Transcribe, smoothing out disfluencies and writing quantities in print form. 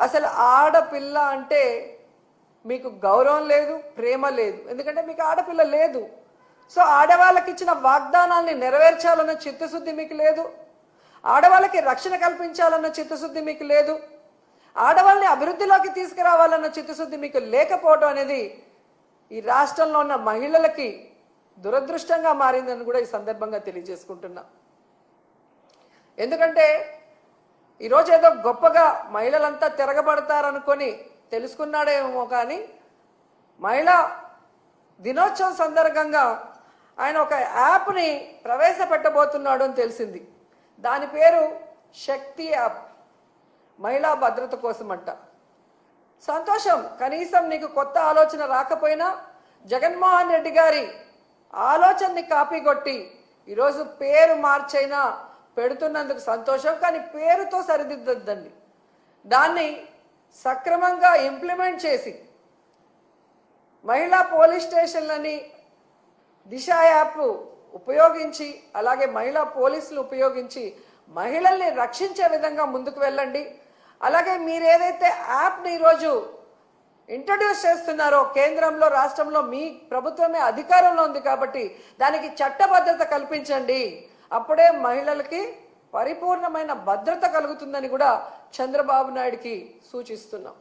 అసలు ఆడపిల్ల అంటే మీకు గౌరవం లేదు, ప్రేమ లేదు. ఎందుకంటే మీకు ఆడపిల్ల లేదు. సో ఆడవాళ్ళకి ఇచ్చిన వాగ్దానాల్ని నెరవేర్చాలన్న చిత్తశుద్ధి మీకు లేదు. ఆడవాళ్ళకి రక్షణ కల్పించాలన్న చిత్తశుద్ధి మీకు లేదు. ఆడవాళ్ళని అభివృద్ధిలోకి తీసుకురావాలన్న చిత్తశుద్ధి మీకు లేకపోవడం అనేది ఈ రాష్ట్రంలో ఉన్న మహిళలకి దురదృష్టంగా మారిందని కూడా ఈ సందర్భంగా తెలియజేసుకుంటున్నా. ఎందుకంటే ఈరోజు ఏదో గొప్పగా మహిళలంతా తిరగబడతారనుకొని తెలుసుకున్నాడేమో కానీ మహిళా దినోత్సవం సందర్భంగా ఆయన ఒక యాప్ని ప్రవేశపెట్టబోతున్నాడు అని తెలిసింది. దాని పేరు శక్తి యాప్, మహిళా భద్రత కోసం అంట. సంతోషం, కనీసం నీకు కొత్త ఆలోచన రాకపోయినా జగన్మోహన్ రెడ్డి గారి ఆలోచనని కాపీ కొట్టి ఈరోజు పేరు మార్చైనా పెడుతున్నందుకు సంతోషం. కానీ పేరుతో సరిదిద్దద్దండి, దాన్ని సక్రమంగా ఇంప్లిమెంట్ చేసి మహిళా పోలీస్ స్టేషన్లని దిశ యాప్ ఉపయోగించి అలాగే మహిళా పోలీసులు ఉపయోగించి మహిళల్ని రక్షించే విధంగా ముందుకు వెళ్ళండి. అలాగే మీరు ఏదైతే యాప్ని ఈరోజు ఇంట్రడ్యూస్ చేస్తున్నారో కేంద్రంలో రాష్ట్రంలో మీ ప్రభుత్వమే అధికారంలో ఉంది కాబట్టి దానికి చట్టబద్ధత కల్పించండి. అప్పుడే మహిళలకి పరిపూర్ణమైన భద్రత కలుగుతుందని కూడా చంద్రబాబు నాయుడుకి సూచిస్తున్నాం.